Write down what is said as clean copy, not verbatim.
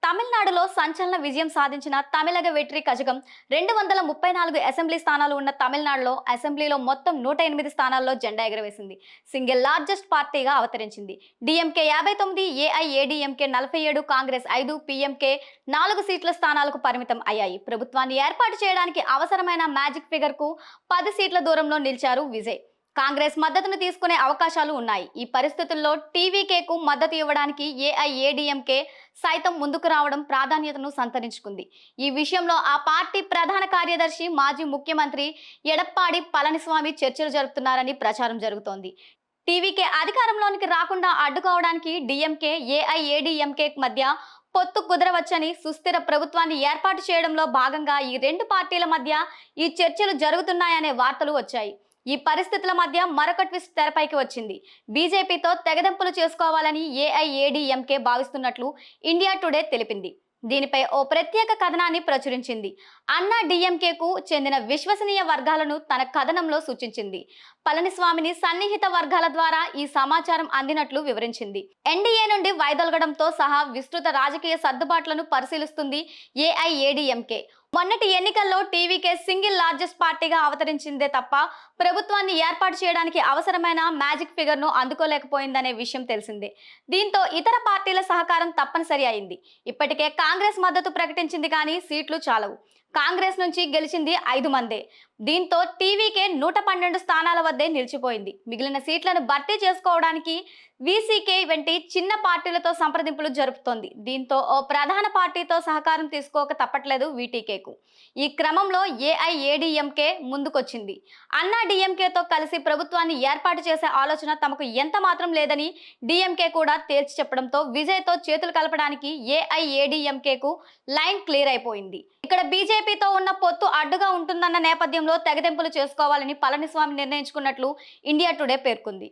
తమిళనాడులో సంచలన విజయం సాధించిన తమిళగ వెట్రి కజగం 234 అసెంబ్లీ స్థానాలు ఉన్న తమిళనాడులో అసెంబ్లీలో మొత్తం 108 స్థానాల్లో జెండా ఎగురవేసింది. సింగిల్ లార్జెస్ట్ పార్టీగా అవతరించింది. డిఎంకే 59, ఏఐఏడీఎంకే 47, కాంగ్రెస్ 5, పీఎంకే 4 సీట్ల స్థానాలకు పరిమితం అయ్యాయి. ప్రభుత్వాన్ని ఏర్పాటు చేయడానికి అవసరమైన మ్యాజిక్ ఫిగర్ కు 10 సీట్ల దూరంలో నిలిచారు విజయ్. కాంగ్రెస్ మద్దతును తీసుకునే అవకాశాలు ఉన్నాయి. ఈ పరిస్థితుల్లో టీవీకేకు మద్దతు ఇవ్వడానికి ఏఐఏడీఎంకే సైతం ముందుకు రావడం ప్రాధాన్యతను సంతరించుకుంది. ఈ విషయంలో ఆ పార్టీ ప్రధాన కార్యదర్శి మాజీ ముఖ్యమంత్రి ఎడప్పాడి పళనిస్వామి చర్చలు జరుపుతున్నారని ప్రచారం జరుగుతోంది. టీవీకే అధికారంలోనికి రాకుండా అడ్డుకోవడానికి డిఎంకే, ఏఐఏడీఎంకే మధ్య పొత్తు కుదరవచ్చని, సుస్థిర ప్రభుత్వాన్ని ఏర్పాటు చేయడంలో భాగంగా ఈ రెండు పార్టీల మధ్య ఈ చర్చలు జరుగుతున్నాయనే వార్తలు వచ్చాయి. ఈ పరిస్థితుల మధ్య మరొక ట్విస్ట్ తెరపైకి వచ్చింది. బీజేపీతో తెగదెంపులు చేసుకోవాలని ఏఐఏడీఎంకే భావిస్తున్నట్లు ఇండియా టుడే తెలిపింది. దీనిపై ఓ ప్రత్యేక కథనాన్ని ప్రచురించింది. అన్నా డిఎంకేకు చెందిన విశ్వసనీయ వర్గాలను తన కథనంలో సూచించింది. పళనిస్వామిని సన్నిహిత వర్గాల ద్వారా ఈ సమాచారం అందినట్లు వివరించింది. ఎన్డీఏ నుండి వైదొలగడంతో సహా విస్తృత రాజకీయ సర్దుబాట్లను పరిశీలిస్తుంది ఏఐఏడీఎంకే. మొన్నటి ఎన్నికల్లో టీవీకే సింగిల్ లార్జెస్ట్ పార్టీగా అవతరించిందే తప్ప ప్రభుత్వాన్ని ఏర్పాటు చేయడానికి అవసరమైన మ్యాజిక్ ఫిగర్ ను అందుకోలేకపోయిందనే విషయం తెలిసిందే. దీంతో ఇతర పార్టీల సహకారం తప్పనిసరి అయింది. ఇప్పటికే కాంగ్రెస్ మద్దతు ప్రకటించింది కానీ సీట్లు చాలవు. కాంగ్రెస్ నుంచి గెలిచింది 5 మందే. దీంతో టీవీకే 112 స్థానాల వద్దే నిలిచిపోయింది. మిగిలిన సీట్లను భర్తీ చేసుకోవడానికి వీసీకే వంటి చిన్న పార్టీలతో సంప్రదింపులు జరుపుతోంది. దీంతో ఓ ప్రధాన పార్టీతో సహకారం తీసుకోక తప్పట్లేదు వీటీకేకు. ఈ క్రమంలో ఏఐఏడీఎంకే ముందుకొచ్చింది. అన్నా డిఎంకేతో కలిసి ప్రభుత్వాన్ని ఏర్పాటు చేసే ఆలోచన తమకు ఎంత మాత్రం లేదని డిఎంకే కూడా తేల్చి చెప్పడంతో విజయ్తో చేతులు కలపడానికి ఏఐఏడీఎంకేకు లైన్ క్లియర్ అయిపోయింది. ఇక్కడ బీజేపీతో ఉన్న పొత్తు అడ్డుగా ఉంటుందన్న నేపథ్యంలో తెగదెంపులు చేసుకోవాలని పళనిస్వామి నిర్ణయించుకున్నట్లు ఇండియా టుడే పేర్కొంది.